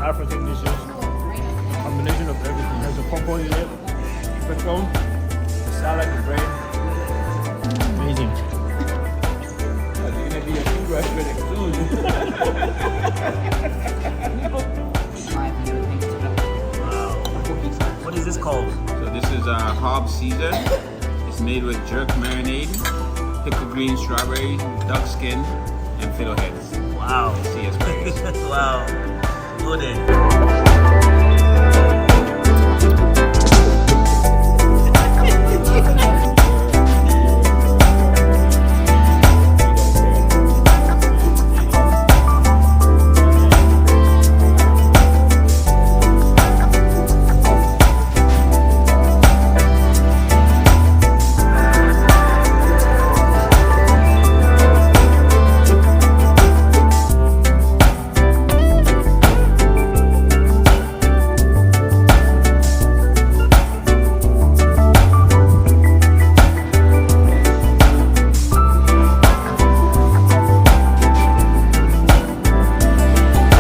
African dishes. Combination of everything. There's a pawpaw here, pickle, the salad, the bread. Amazing. That's gonna be a new restaurant soon. Wow. What is this called? So this is Hob Caesar. It's made with jerk marinade, pickled green strawberries, duck skin, and fiddleheads. Wow. See us, please. Wow. Good.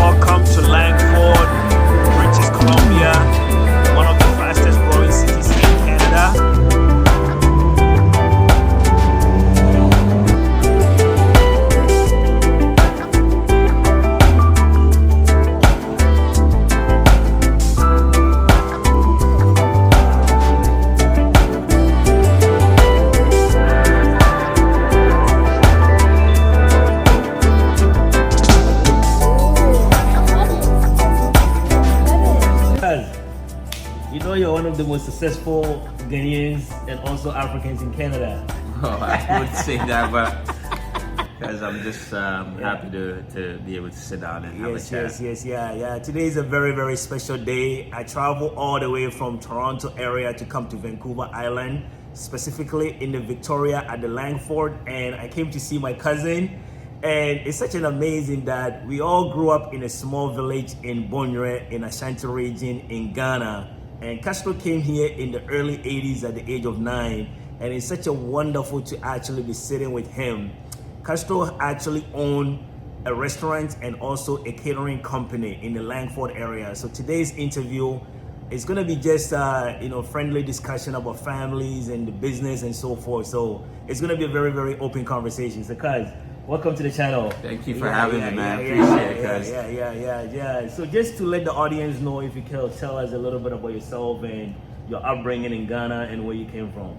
Welcome to Langford, British Columbia, one of the fastest growing cities in Canada. You know you're one of the most successful Ghanaians and also Africans in Canada. Oh, I would say that, but because I'm just happy to be able to sit down and have a chat. Yeah. Today is a very, very special day. I travel all the way from Toronto area to come to Vancouver Island, specifically in the Victoria at the Langford, and I came to see my cousin. And it's such an amazing that we all grew up in a small village in Bonwire in Ashanti Region in Ghana. And Castro came here in the early 80s at the age of 9. And it's such a wonderful to actually be sitting with him. Castro actually owned a restaurant and also a catering company in the Langford area. So today's interview is going to be just friendly discussion about families and the business and so forth. So it's going to be a very, very open conversation. So guys, welcome to the channel. Thank you for having me, man. Appreciate it, cuz. Yeah. So just to let the audience know, if you can tell us a little bit about yourself and your upbringing in Ghana and where you came from.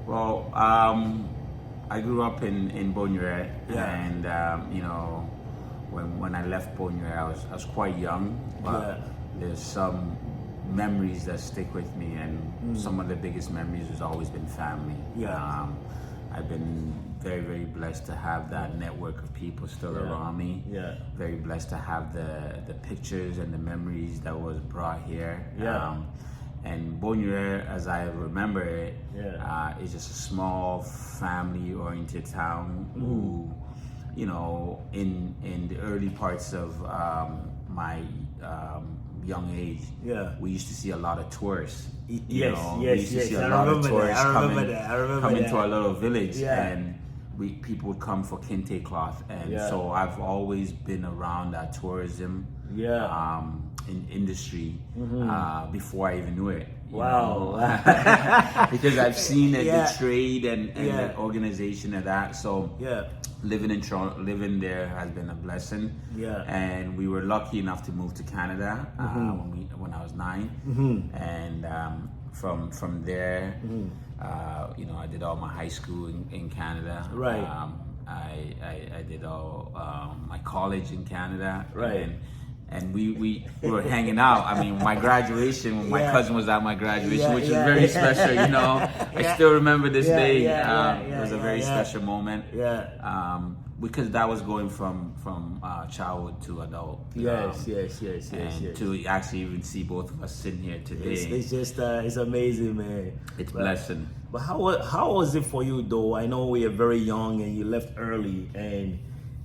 Well, I grew up in Bonwire, and when I left Bonwire, I was quite young, but there's some memories that stick with me, and some of the biggest memories has always been family. I've been very, very blessed to have that network of people still around me. Very blessed to have the pictures and the memories that was brought here. And Bonwire, as I remember it, is just a small family-oriented town who, in the early parts of my young age, we used to see a lot of tourists. We used to see a lot of tourists coming to our little village, and people would come for kente cloth, and so I've always been around that tourism industry before I even knew it. Wow. Because I've seen the trade and the organization of that. So living in Toronto, living there has been a blessing. And we were lucky enough to move to Canada when I was 9. And from there, I did all my high school in Canada. I did all my college in Canada. And we were hanging out. I mean, my graduation, when my cousin was at my graduation, which was very special, I still remember this day. It was a very special moment. Because that was going from childhood to adult. Yes. To actually even see both of us sitting here today. It's just, it's amazing, man. It's a blessing. But how was it for you, though? I know we are very young and you left early, and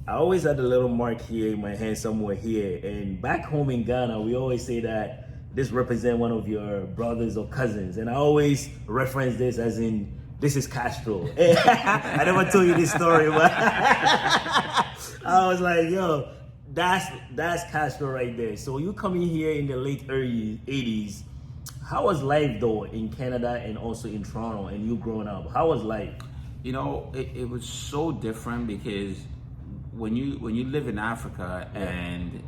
I always had a little mark here in my hand somewhere here. And back home in Ghana, we always say that this represents one of your brothers or cousins. And I always reference this as in, this is Castro. I never told you this story, but I was like, yo, that's Castro right there. So you coming here in the late early 80s. How was life though in Canada and also in Toronto, and you growing up? How was life? You know, it was so different because when you live in Africa and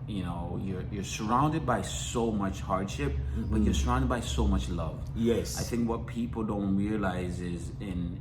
you know you're surrounded by so much hardship, but you're surrounded by so much love. Yes. I think what people don't realize is in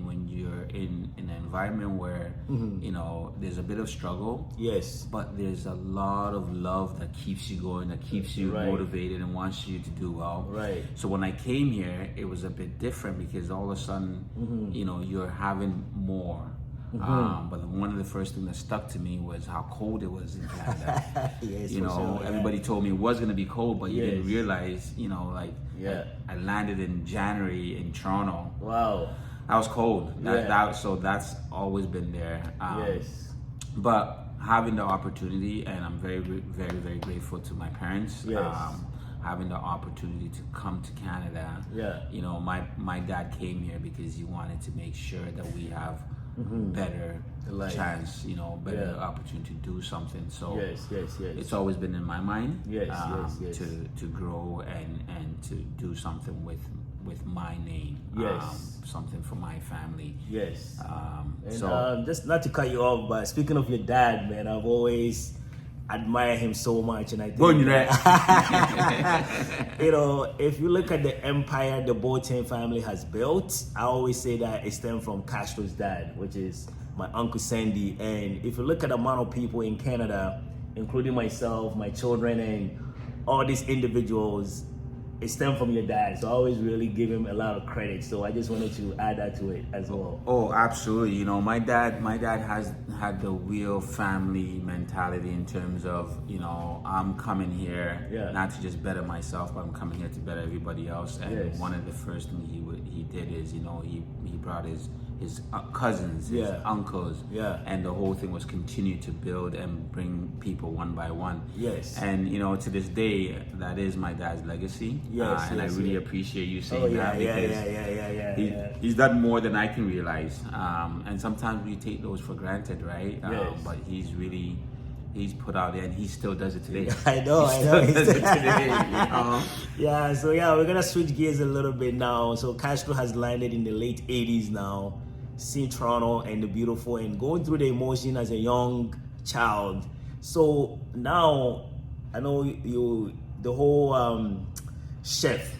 when you're in an environment where you know there's a bit of struggle. Yes. But there's a lot of love that keeps you going, that keeps you motivated and wants you to do well. Right. So when I came here, it was a bit different because all of a sudden, you know, you're having more. But one of the first things that stuck to me was how cold it was in Canada. Yes, you know, sure, everybody told me it was going to be cold, but you didn't realize, you know, like I landed in January in Toronto. Wow. That was cold. So that's always been there. Yes. But having the opportunity, and I'm very, very, very grateful to my parents. Yes. Having the opportunity to come to Canada. Yeah. You know, my dad came here because he wanted to make sure that we have better chance, you know, better opportunity to do something. So yes. it's always been in my mind yes. to grow and to do something with my name. Yes. Something for my family. Yes. So just not to cut you off, but speaking of your dad, man, I've always admire him so much, and I think Bonwire. you know, if you look at the empire the Boateng family has built, I always say that it stems from Castro's dad, which is my Uncle Sandy. And if you look at the amount of people in Canada, including myself, my children, and all these individuals, it stemmed from your dad. So I always really give him a lot of credit. So I just wanted to add that to it as well. Oh, absolutely. You know, my dad has had the real family mentality in terms of, you know, I'm coming here not to just better myself, but I'm coming here to better everybody else. And one of the first things he did is, you know, he brought his cousins, his uncles, and the whole thing was continue to build and bring people one by one. Yes. And you know, to this day, that is my dad's legacy. Yes. And I really appreciate you saying that because he's done more than I can realize. And sometimes we take those for granted, right? But he's put out there and he still does it today. I know. He does it today, you know? Yeah, so we're gonna switch gears a little bit now. So Castro has landed in the late 80s now, seeing Toronto and the beautiful and going through the emotion as a young child. So now I know you the whole chef.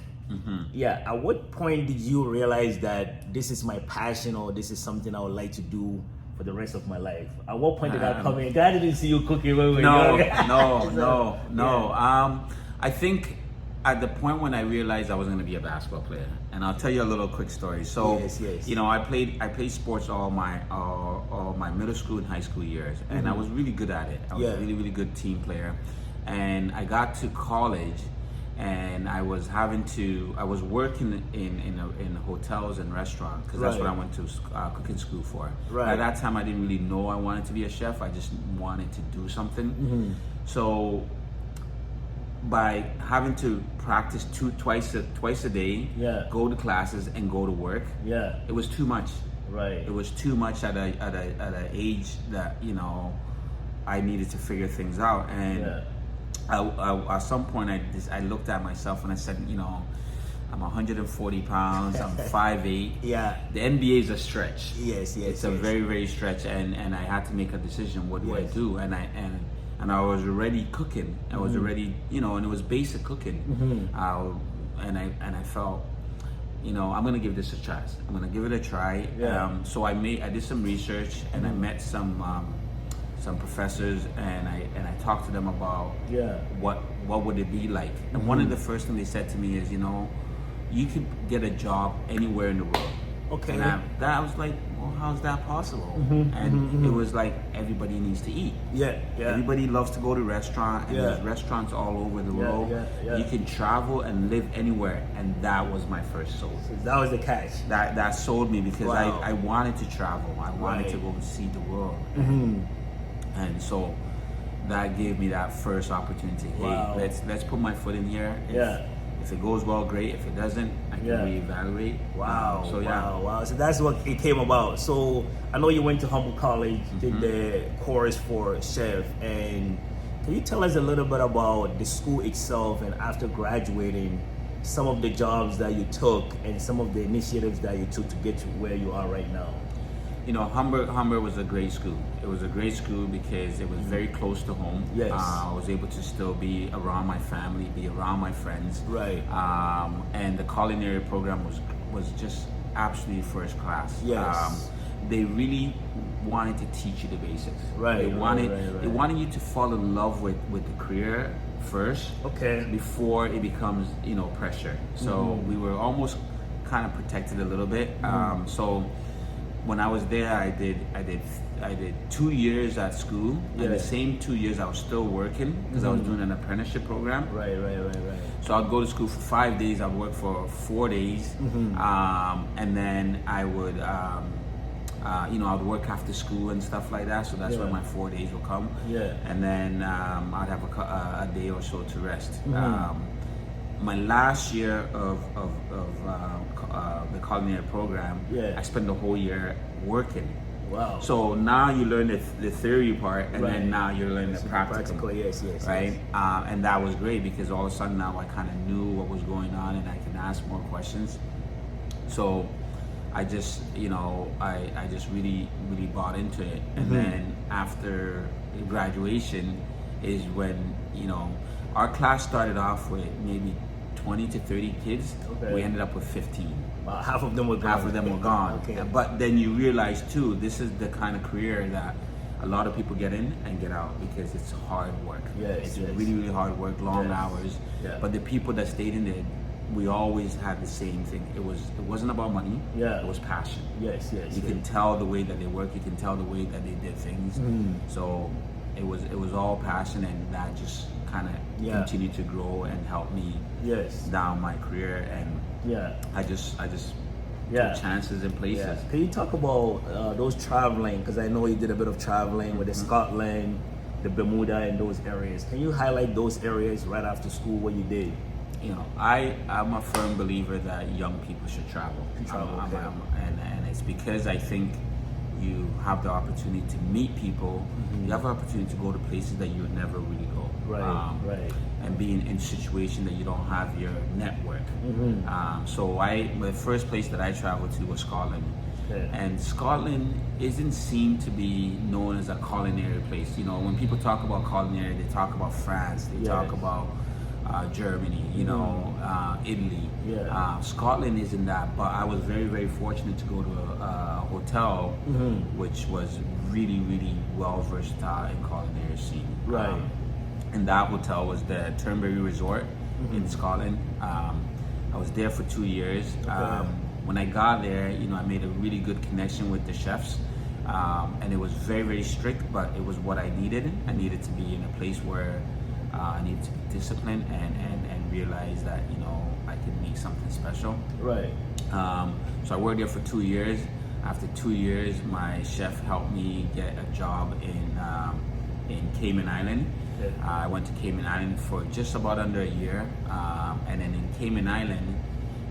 Yeah, at what point did you realize that this is my passion or this is something I would like to do for the rest of my life? At what point did that come in? God didn't see you cooking when we were young. No. I think at the point when I realized I was going to be a basketball player, and I'll tell you a little quick story. So, you know, I played sports all my middle school and high school years, and I was really good at it. I was a really, really good team player, and I got to college. And I was working in hotels and restaurants because that's what I went to cooking school for. At that time, I didn't really know I wanted to be a chef. I just wanted to do something. So by having to practice twice a day, go to classes and go to work, it was too much. Right. It was too much at an age that, you know, I needed to figure things out. And at some point, I looked at myself and I said, you know, I'm 140 pounds, I'm 5'8". The NBA is a stretch. It's a very, very stretch, and I had to make a decision. What do I do? And I was already cooking. I was already, you know, and it was basic cooking. And I felt, you know, I'm gonna give this a try. I'm gonna give it a try. So I did some research and I met some professors, and I talked to them about what would it be like. And one of the first things they said to me is, you know, you could get a job anywhere in the world. Okay. And I was like, well, how's that possible? And it was like everybody needs to eat. Everybody loves to go to restaurants, and there's restaurants all over the world. You can travel and live anywhere, and that was my first soul. So that was the catch. That sold me because I wanted to travel. I wanted to go see the world. And so that gave me that first opportunity. Hey, let's put my foot in here. If it goes well, great. If it doesn't, I can reevaluate. Wow. So wow. So that's what it came about. So I know you went to Humber College, did the course for chef, and can you tell us a little bit about the school itself, and after graduating, some of the jobs that you took and some of the initiatives that you took to get to where you are right now? You know, Humber was a great school. It was a great school because it was very close to home. Yes. I was able to still be around my family, be around my friends. Right. And the culinary program was just absolutely first class. Yes. They really wanted to teach you the basics. Right. They wanted you to fall in love with the career first. Okay. Before it becomes, you know, pressure. So we were almost kind of protected a little bit. So when I was there, I did 2 years at school, and the same 2 years I was still working because I was doing an apprenticeship program. Right. So I'd go to school for 5 days, I'd work for 4 days, and then I would, you know, I'd work after school and stuff like that. So that's when my 4 days would come. Yeah. And then I'd have a day or so to rest. My last year of the culinary program, I spent the whole year working. Wow. So now you learn the theory part, and then now you're learning the practical. Yes. Right? And that was great because all of a sudden now I kind of knew what was going on and I can ask more questions. So I just, you know, I just really bought into it. And then after graduation is when, you know, our class started off with maybe 20 to 30 kids. Okay. We ended up with 15. Wow, half of them were gone. Okay. But then you realize too, this is the kind of career that a lot of people get in and get out because it's hard work. It's really hard work, long hours. But the people that stayed in it, we always had the same thing. It wasn't about money. It was passion. Yes. You can tell the way that they work. You can tell the way that they did things. So it was all passion, and that just kind of continued to grow and help me down my career. And I just took chances in places. Can you talk about those traveling? Because I know you did a bit of traveling with the Scotland, the Bermuda, and those areas. Can you highlight those areas right after school what you did? You know, I'm a firm believer that young people should travel. And it's because I think you have the opportunity to meet people. You have the opportunity to go to places that you would never really go. Right. And be in a situation that you don't have your network. So the first place that I traveled to was Scotland. And Scotland isn't seen to be known as a culinary place. You know, when people talk about culinary, they talk about France, they talk about Germany, you know, Italy. Scotland isn't that, but I was very fortunate to go to a hotel which was really well versatile in culinary scene. And that hotel was the Turnberry Resort in Scotland. I was there for 2 years. When I got there, you know, I made a really good connection with the chefs. And it was very strict, but it was what I needed. I needed to be in a place where I needed to be disciplined and realize that, you know, I could make something special. So I worked there for 2 years. After 2 years, my chef helped me get a job in Cayman Island. I went to Cayman Island for just about under a year. And then in Cayman Island,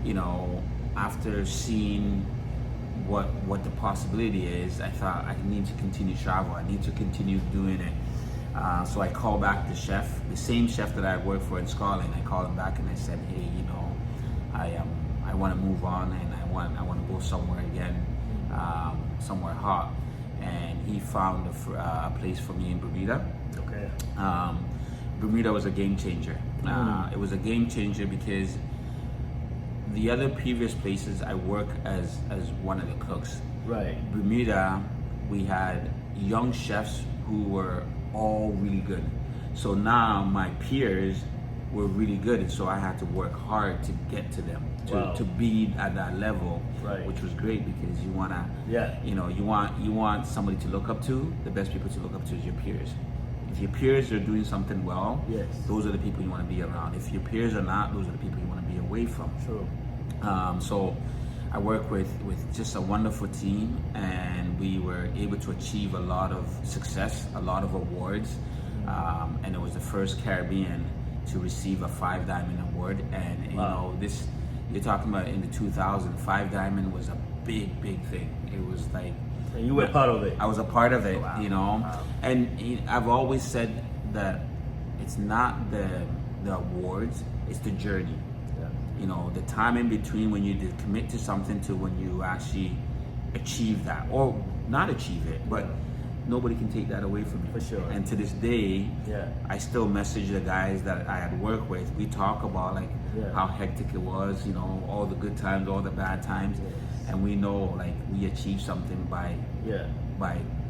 you know, after seeing what the possibility is, I thought I need to continue travel. I need to continue doing it. So I called back the chef, the same chef that I worked for in Scotland. I called him back and I said, hey, you know, I want to move on and I want to go somewhere again, somewhere hot. And he found a place for me in Bermuda. Bermuda was a game changer. It was a game changer because the other previous places I worked as one of the cooks. Bermuda, we had young chefs who were all really good. So now my peers were really good, and so I had to work hard to get to them, to be at that level, which was great because you wanna, you know, you want somebody to look up to. The best people to look up to is your peers. If your peers are doing something well, those are the people you want to be around. If your peers are not, those are the people you want to be away from. So I worked with just a wonderful team, and we were able to achieve a lot of success, a lot of awards, and it was the first Caribbean to receive a 5 Diamond Award. And you know, you're talking about in the 2000s, Five Diamond was a big thing. It was like, and you were part of it. I was a part of it. Wow. You know. Wow. And I've always said that it's not the awards, it's the journey. Yeah. You know, the time in between when you commit to something to when you actually achieve that, or not achieve it, but nobody can take that away from you. For sure. And to this day, Yeah. I still message the guys that I had worked with. We talk about like Yeah. how hectic it was, you know, all the good times, all the bad times, Yes. and we know like we achieved something by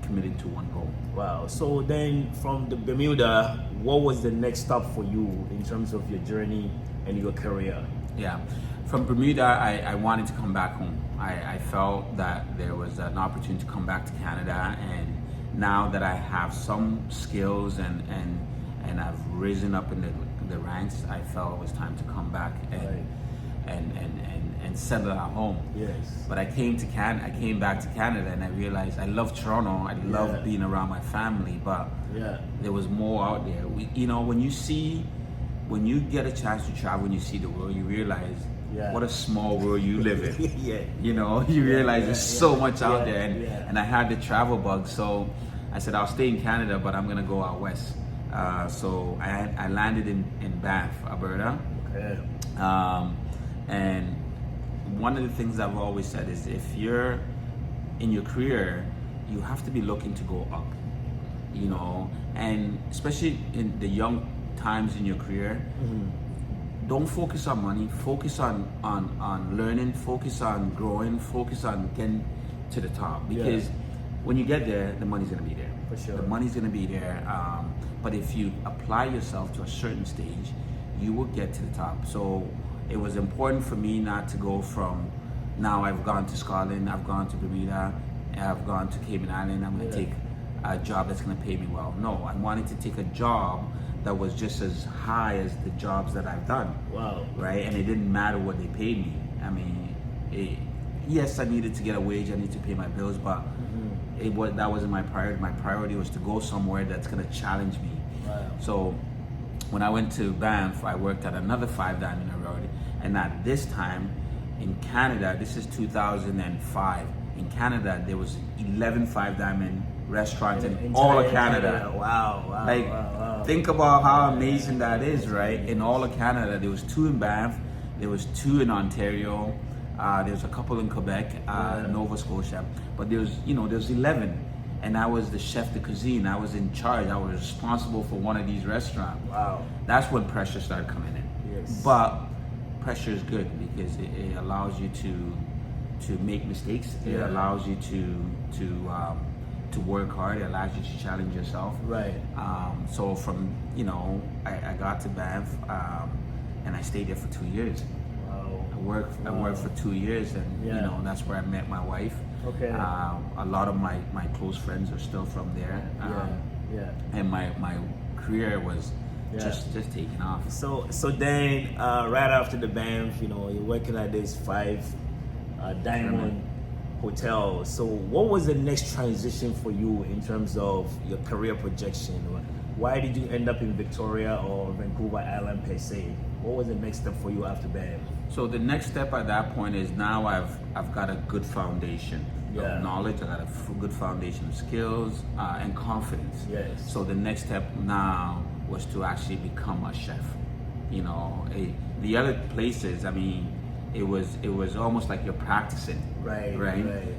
committing to one goal. Wow. So then from the Bermuda, what was the next stop for you in terms of your journey and your career? Yeah. From Bermuda, I wanted to come back home. I felt that there was an opportunity to come back to Canada, and now that I have some skills and I've risen up in the ranks, I felt it was time to come back and settle at home. Yes. But I came back to Canada, and I realized I love Toronto. I love being around my family, but there was more out there. You know, when you get a chance to travel and you see the world, you realize what a small world you live in. You know, you realize there's so much out there, and I had the travel bug, so I said I'll stay in Canada, but I'm gonna go out west. So I landed in Banff, Alberta. Okay. And one of the things I've always said is if you're in your career, you have to be looking to go up, you know, and especially in the young times in your career, don't focus on money, focus on learning, focus on growing, focus on getting to the top, because when you get there, the money's gonna be there. For sure. The money's gonna be there, but if you apply yourself to a certain stage, you will get to the top. So it was important for me not to go from, now I've gone to Scotland, I've gone to Bermuda, I've gone to Cayman Island, I'm gonna take a job that's gonna pay me well. No, I wanted to take a job that was just as high as the jobs that I've done. Wow. Right? And it didn't matter what they paid me. I mean, yes, I needed to get a wage, I needed to pay my bills, but that wasn't my priority. My priority was to go somewhere that's gonna challenge me. Wow. So when I went to Banff, I worked at another Five Diamond Road, and at this time in Canada, this is 2005. In Canada, there was 11 Five Diamond restaurants in all of Canada. Wow. Like, think about how amazing that is, right? In all of Canada, there was 2 in Banff, there was 2 in Ontario, there was a couple in Quebec, Nova Scotia, but there's 11. And I was the chef de cuisine. I was in charge. I was responsible for one of these restaurants. Wow. That's when pressure started coming in. Yes. But pressure is good because it allows you to make mistakes. It allows you to work hard. It allows you to challenge yourself. Right. So from I got to Banff, and I stayed there for 2 years. Wow. I worked for 2 years, and that's where I met my wife. Okay. A lot of my close friends are still from there. And my career was just taking off. So then right after the Banff, you're working at this 5 Diamond Hotel. So what was the next transition for you in terms of your career projection? Why did you end up in Victoria or Vancouver Island per se? What was the next step for you after Banff? So the next step at that point is now I've got a good foundation of knowledge. I got a good foundation of skills and confidence. Yes. So the next step now was to actually become a chef. The other places, I mean, it was almost like you're practicing. Right.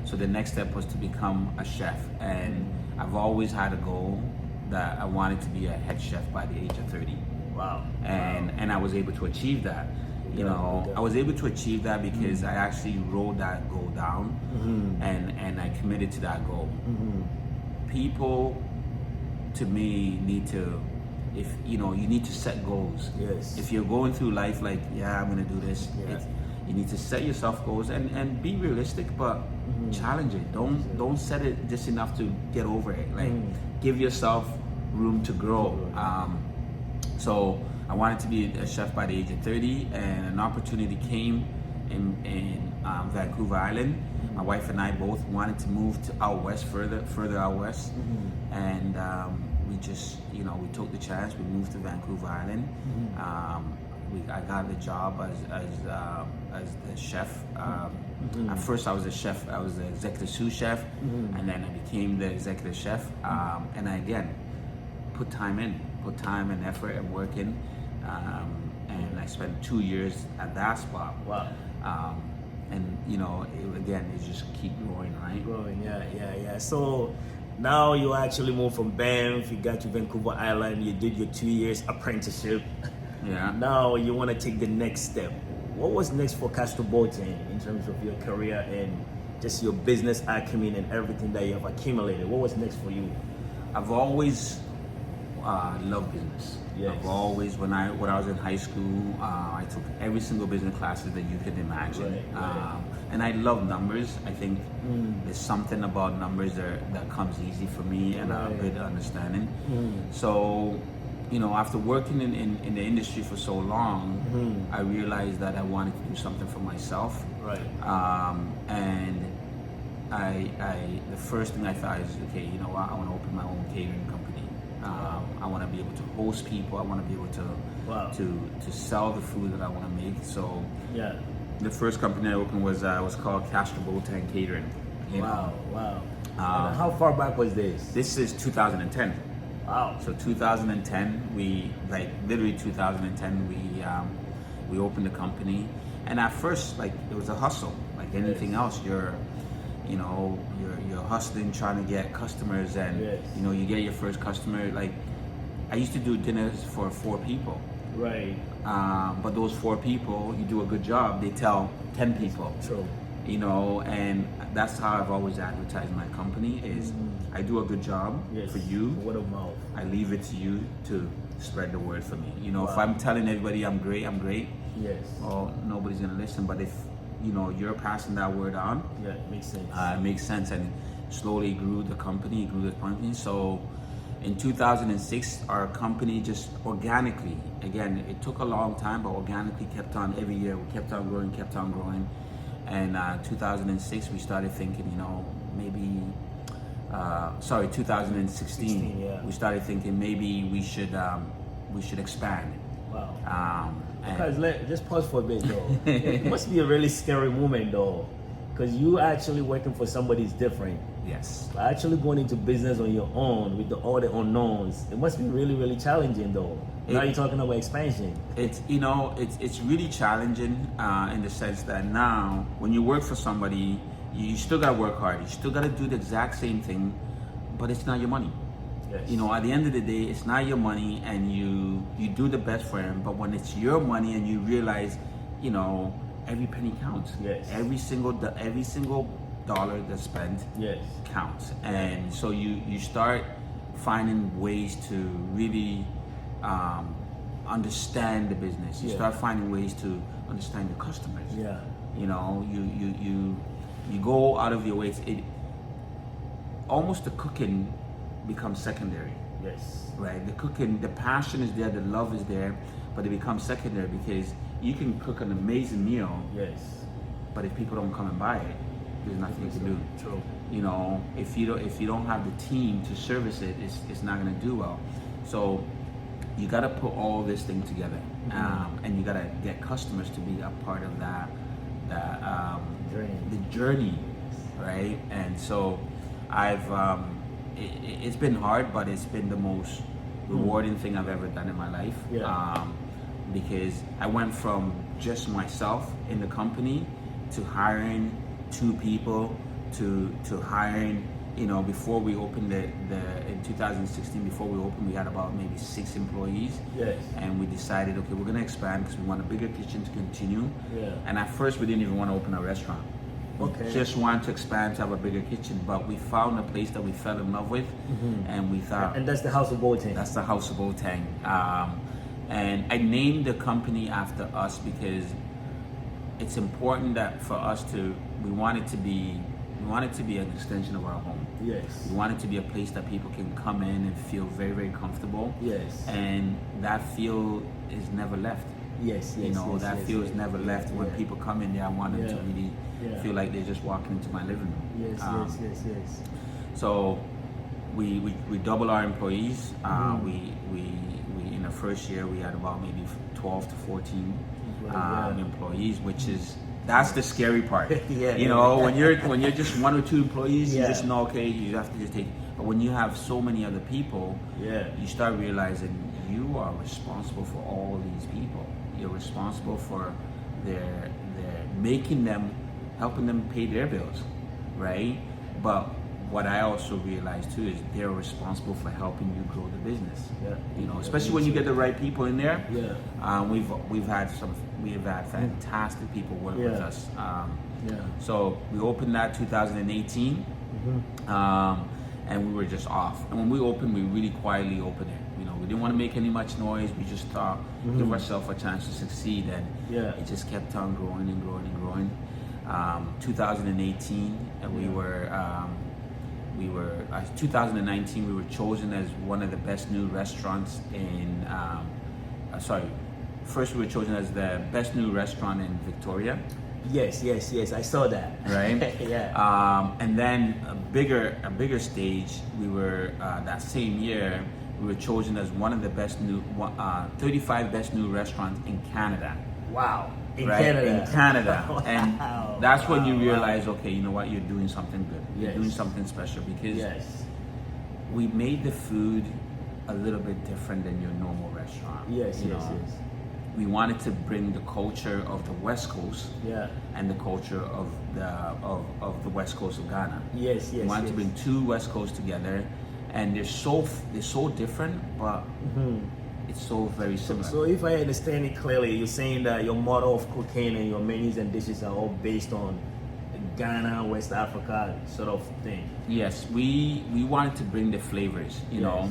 So the next step was to become a chef, and I've always had a goal that I wanted to be a head chef by the age of 30. Wow. And I was able to achieve that. I was able to achieve that because I actually wrote that goal down, and I committed to that goal. People, to me, need to, you need to set goals. Yes. If you're going through life like, I'm gonna do this, you need to set yourself goals and be realistic, but challenge it. Don't set it just enough to get over it. Like, give yourself room to grow. So I wanted to be a chef by the age of 30, and an opportunity came in Vancouver Island. My wife and I both wanted to move to out west, further out west, and we just, we took the chance. We moved to Vancouver Island. I got the job as the chef. At first, I was a chef. I was the executive sous chef, and then I became the executive chef. And I again put time and effort and work in. And I spent 2 years at that spot. Wow. And you know, it just keep growing, right? Growing, yeah. So now you actually moved from Banff, you got to Vancouver Island, you did your 2 years apprenticeship. Yeah. Now you want to take the next step. What was next for Castro Boateng in terms of your career and just your business acumen and everything that you have accumulated? What was next for you? I've always loved business. Yes. I've always, when I was in high school, I took every single business classes that you could imagine. Right. And I love numbers. I think there's something about numbers that comes easy for me and a good understanding. So, you know, after working in the industry for so long, I realized that I wanted to do something for myself. Right. And the first thing I thought is, okay, you know what, I want to open my own catering company. I want to be able to host people. I want to be able to sell the food that I want to make. So yeah, the first company I opened was called Castro Boateng Catering. Wow. And how far back was this? This is 2010. Wow. So 2010, literally 2010, we opened the company, and at first, like, it was a hustle, like anything else. You're hustling, trying to get customers, and you know, you get your first customer. Like, I used to do dinners for 4 people. Right. But those 4 people, you do a good job, they tell 10 people. True. You know, and that's how I've always advertised my company is I do a good job for you. Word of mouth. I leave it to you to spread the word for me. You know, if I'm telling everybody I'm great, Yes. well, nobody's gonna listen. But if, you know, you're passing that word on, Yeah, it makes sense. it makes sense. And slowly grew the company. So in 2006, our company just organically, again, it took a long time, but organically kept on every year. We kept on growing. And 2006, we started thinking, you know, maybe, 2016, we started thinking maybe we should expand. Wow. Because just pause for a bit though. It must be a really scary moment though, because you actually working for somebody is different. Yes. Actually going into business on your own with all the unknowns, it must be really, really challenging though. Now you're talking about expansion. It's really challenging in the sense that now when you work for somebody, you still gotta work hard. You still gotta do the exact same thing, but it's not your money. Yes. You know, at the end of the day, it's not your money, and you do the best for him. But when it's your money and you realize, you know, every penny counts. Yes. Every single dollar that's spent counts. And so you start finding ways to really understand the business. You start finding ways to understand your customers. Yeah. You know, you go out of your way. Almost the cooking becomes secondary. Yes. Right. The cooking, the passion is there, the love is there, but it becomes secondary because you can cook an amazing meal. Yes. But if people don't come and buy it, there's nothing you can do. True. You know, if you don't have the team to service it, it's not gonna do well. So you gotta put all this thing together, and you gotta get customers to be a part of the journey, right? And so it's been hard, but it's been the most rewarding thing I've ever done in my life. Yeah. Because I went from just myself in the company to hiring 2 people to hiring, you know, before we opened in 2016, before we opened, we had about maybe 6 employees. Yes. And we decided, okay, we're gonna expand because we want a bigger kitchen to continue. Yeah. And at first we didn't even want to open a restaurant. Okay. Just wanted to expand to have a bigger kitchen, but we found a place that we fell in love with, and we thought. And that's the House of Boateng. That's the House of Boateng. And I named the company after us because it's important that for us we want it to be an extension of our home. Yes. We want it to be a place that people can come in and feel very, very comfortable. Yes. And that feel is never left. Yes. You know, that feel is never left. When people come in there, I want them to really feel like they're just walking into my living room. Yes. So we double our employees. We in the the first year we had about maybe 12 to 14 employees, which is that's the scary part. You know, when you're just 1 or 2 employees, you just know, okay, you have to just take. But when you have so many other people, you start realizing you are responsible for all these people. You're responsible for their making them, helping them pay their bills, right? But what I also realized too is they're responsible for helping you grow the business. You know, especially when you get the right people in there. We've had fantastic people work with us. So we opened that 2018, and we were just off. And when we opened, we really quietly opened it. You know, we didn't want to make any much noise. We just thought give ourselves a chance to succeed, and it just kept on growing and growing and growing. 2018, and we were 2019, we were chosen as one of the best new restaurants in first we were chosen as the best new restaurant in Victoria. Yes, I saw that. Right? And then a bigger stage, we were that same year we were chosen as one of the best new 35 best new restaurants in Canada. Wow. In Canada. And that's when you realize, okay, you know what, you're doing something good. You're doing something special, because we made the food a little bit different than your normal restaurant. We wanted to bring the culture of the West Coast and the culture of the West Coast of Ghana. We wanted to bring 2 West Coasts together, and they're so different, but it's so very similar. So if I understand it clearly, you're saying that your model of cooking and your menus and dishes are all based on Ghana, West Africa sort of thing. Yes, we wanted to bring the flavors, you know.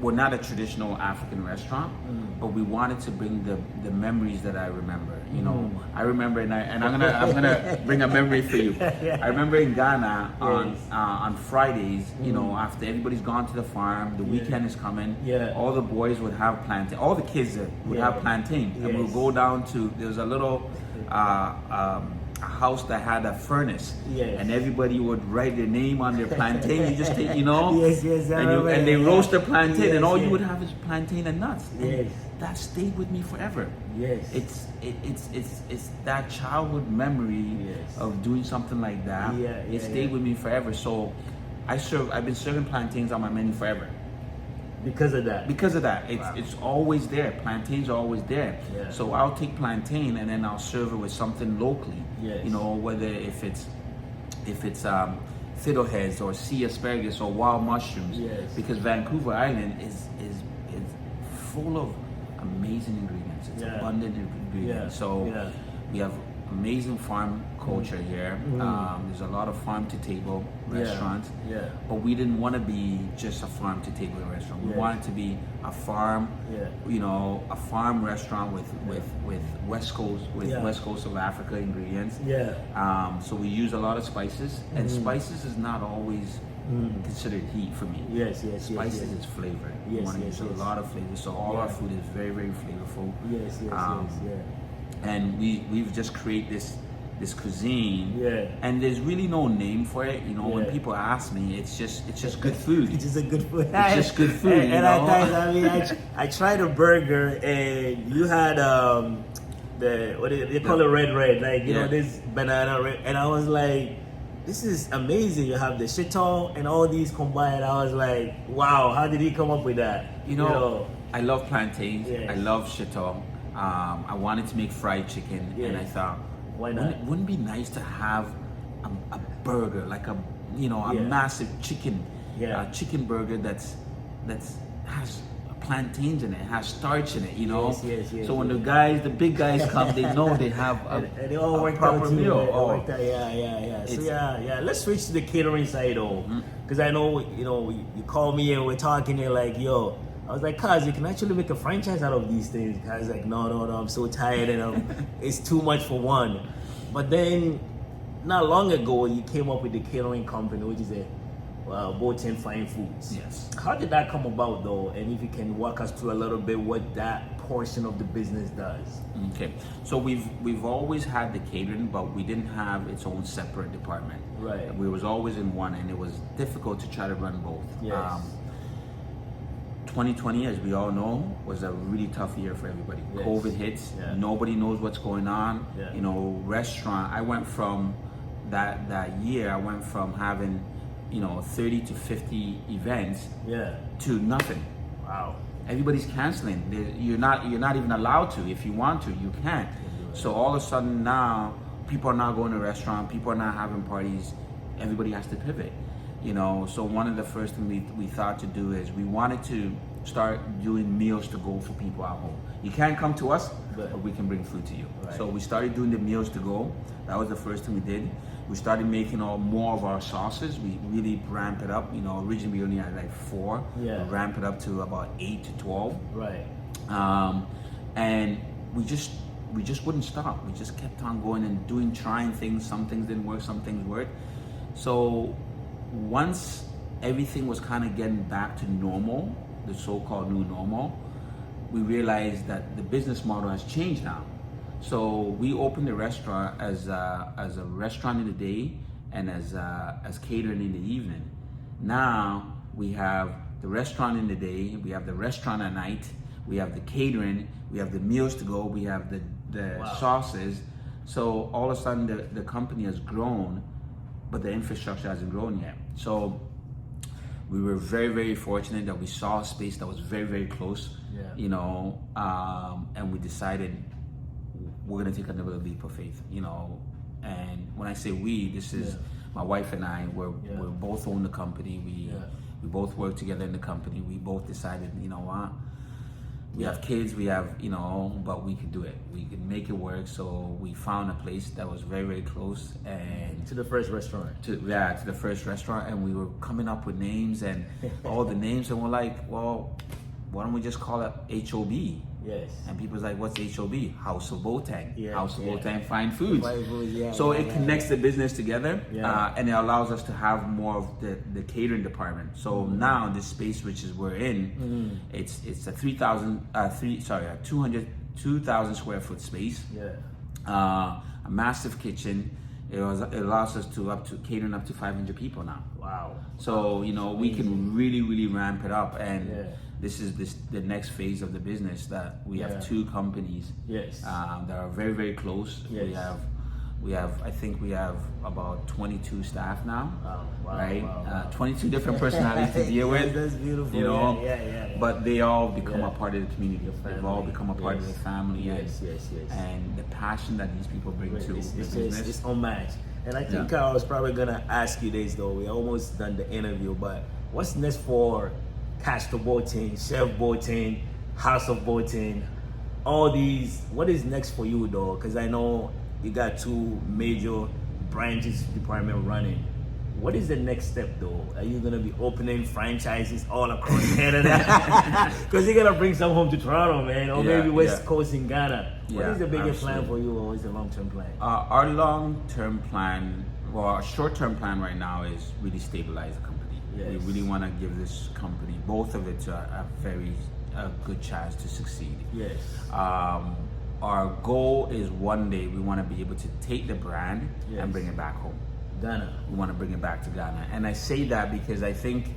We're not a traditional African restaurant, but we wanted to bring the memories that I remember. You know, I remember, and I'm gonna bring a memory for you. I remember in Ghana on Fridays, you know, after everybody's gone to the farm, the weekend is coming. All the boys would have plantain. All the kids would have plantain, and we'll go down to. There's a little. A house that had a furnace, and everybody would write their name on their plantain. You just take, you know, and they roast the plantain, and all you would have is plantain and nuts. And that stayed with me forever. It's that childhood memory of doing something like that. It stayed with me forever. So I've been serving plantains on my menu forever. Because of that. It's always there. Plantains are always there. So I'll take plantain and then I'll serve it with something locally. You know, whether if it's fiddleheads or sea asparagus or wild mushrooms. Because Vancouver Island is full of amazing ingredients. It's abundant ingredients. So we have amazing farm culture here. There's a lot of farm to table restaurants, but we didn't want to be just a farm to table restaurant. We wanted to be a farm, you know, a farm restaurant with West Coast West Coast of Africa ingredients. So we use a lot of spices, and spices is not always considered heat for me. Spices is flavor. We want to use a lot of flavor, so all our food is very, very flavorful. And we've just created this cuisine, and there's really no name for it. You know, when people ask me, it's just good food. It's just a good food. It's just good food. And I mean, I tried a burger, and you had what do they call it, red, like you know, this banana red, and I was like, this is amazing. You have the chiton and all these combined. I was like, wow, how did he come up with that? You know, I love plantains. I love chiton. I wanted to make fried chicken, and I thought, why not? Wouldn't it be nice to have a burger, like a massive chicken, chicken burger that's has plantains in it, has starch in it, you know. So when the big guys come, they know they have a proper meal. So let's switch to the catering side, though, because I know you call me and we're talking. You're like, yo. I was like, cuz you can actually make a franchise out of these things. Cuz like, no, I'm so tired and it's too much for one. But then, not long ago, you came up with the catering company, which is Boateng Fine Foods. How did that come about, though? And if you can walk us through a little bit what that portion of the business does. Okay, so we've always had the catering, but we didn't have its own separate department. We was always in one, and it was difficult to try to run both. 2020, as we all know, was a really tough year for everybody. Yes. COVID hits, nobody knows what's going on. You know, restaurant, I went from that year, I went from having, you know, 30 to 50 events to nothing. Wow. Everybody's canceling. You're not even allowed to. If you want to, you can't. So all of a sudden now, people are not going to restaurants, people are not having parties. Everybody has to pivot. You know, so one of the first things we thought to do is we wanted to start doing meals to go for people at home. You can't come to us, but we can bring food to you. Right. So we started doing the meals to go. That was the first thing we did. We started making more of our sauces. We really ramped it up. You know, originally we only had like 4. We ramped it up to about 8 to 12. Right. And we just wouldn't stop. We just kept on going and trying things. Some things didn't work, some things worked. So once everything was kind of getting back to normal, the so-called new normal, we realized that the business model has changed now. So we opened the restaurant as a restaurant in the day and as catering in the evening. Now we have the restaurant in the day, we have the restaurant at night, we have the catering, we have the meals to go, we have the sauces. So all of a sudden the company has grown, but the infrastructure hasn't grown yet. So we were very, very fortunate that we saw a space that was very, very close, you know, and we decided we're gonna take another leap of faith, you know. And when I say we, this is my wife and I. We're both own the company. We both work together in the company. We both decided, you know what, we have kids, we have, you know, but we can do it. We can make it work. So we found a place that was very, very close and to the first restaurant. To the first restaurant, and we were coming up with names and all the names, and we're like, well, why don't we just call it HOB? Yes. And people's like, what's HOB? House of Boateng. House of Boateng, fine foods. So it connects the business together, and it allows us to have more of the catering department. So now this space which is we're in, it's a 2,000 square foot space. A massive kitchen. It allows us to catering up to 500 people now. Wow. So you know, we can really, really ramp it up, and this is the next phase of the business that we have 2 companies that are very, very close. I think we have about 22 staff now, right? 22 different personalities to deal with. That's beautiful. You know, but they all become a part of the community. They've all become a part of the family. And the passion that these people bring to the business, it's unmatched. And I think I was probably gonna ask you this though. We almost done the interview, but what's next for Castro Boateng, Chef Boateng, House of Boateng, all these? What is next for you though? Because I know you got 2 major branches department running. What is the next step though? Are you gonna be opening franchises all across Canada? Because you're gonna bring some home to Toronto, man, or maybe West Coast in Ghana. What is the biggest plan for you, or what is the long-term plan? Our long-term plan, well, our short-term plan right now is really stabilize the company. We really want to give this company, both of it, a very good chance to succeed. Our goal is one day we want to be able to take the brand and bring it back home. Ghana. We want to bring it back to Ghana. And I say that because I think,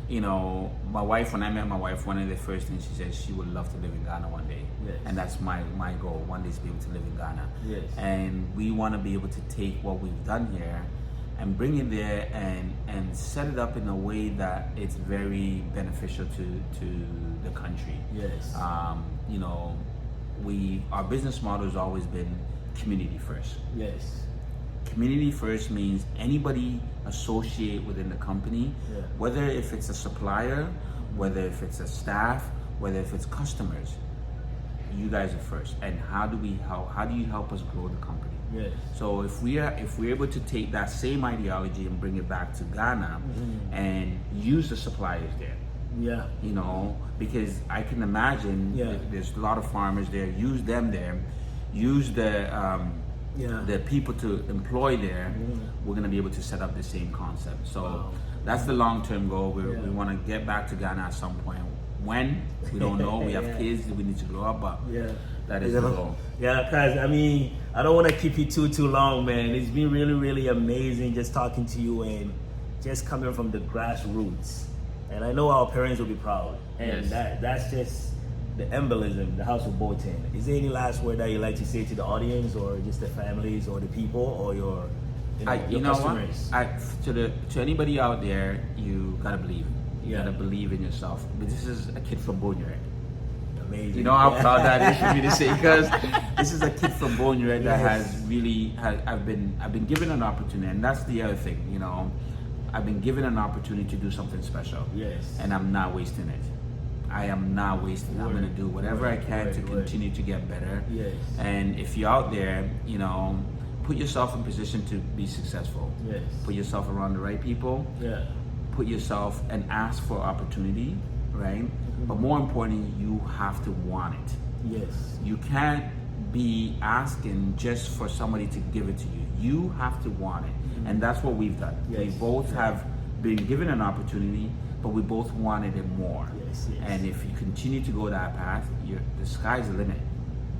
you know, my wife, when I met my wife, one of the first things she said, she would love to live in Ghana one day. And that's my goal, one day to be able to live in Ghana. And we want to be able to take what we've done here and bring it there and set it up in a way that it's very beneficial to the country. You know, our business model has always been community first. Community first means anybody associate within the company, whether if it's a supplier, whether if it's a staff, whether if it's customers, you guys are first. And how do you help us grow the company? So if we're able to take that same ideology and bring it back to Ghana and use the suppliers there. You know, because I can imagine there's a lot of farmers there, use them there, use the people to employ there. We're going to be able to set up the same concept. So that's the long-term goal. We want to get back to Ghana at some point. When? We don't know. We have kids that we need to grow up, but that is the goal. Because I mean, I don't want to keep you too long, man. It's been really, really amazing just talking to you and just coming from the grassroots. And I know our parents will be proud. And Yes. that's just the embolism, the House of Boateng. Is there any last word that you like to say to the audience, or just the families, or the people, or your customers? To anybody out there, you gotta believe. You Yeah. gotta believe in yourself. But this is a kid from Bonwire. Amazing. You know how proud that is for me to say, because this is a kid from Bonwire that I've been given an opportunity, and that's the other thing. You know, I've been given an opportunity to do something special. Yes. And I'm not wasting it. I am not wasting it. I'm gonna do whatever I can to continue to get better. Yes. And if you're out there, you know, put yourself in position to be successful. Yes. Put yourself around the right people. Yeah. Put yourself and ask for opportunity, right? But more importantly, you have to want it. Yes. You can't be asking just for somebody to give it to you. You have to want it. And that's what we've done. Yes. We both have been given an opportunity, but we both wanted it more. Yes, yes. And if you continue to go that path, the sky's the limit.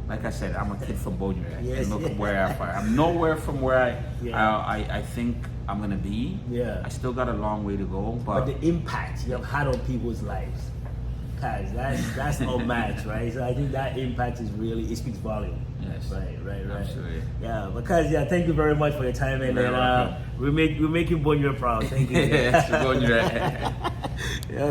Like I said, I'm a kid from Bonwire. Yes. And look where I'm nowhere from where I think I'm gonna be. Yeah. I still got a long way to go, But the impact you have had on people's lives, guys, that's unmatched, right? So I think that impact is really, it speaks volume. Yes. Right. Absolutely. Yeah, because thank you very much for your time, and You're welcome. we're making Bonwire proud. Thank you. Yes, Bonwire. Yeah,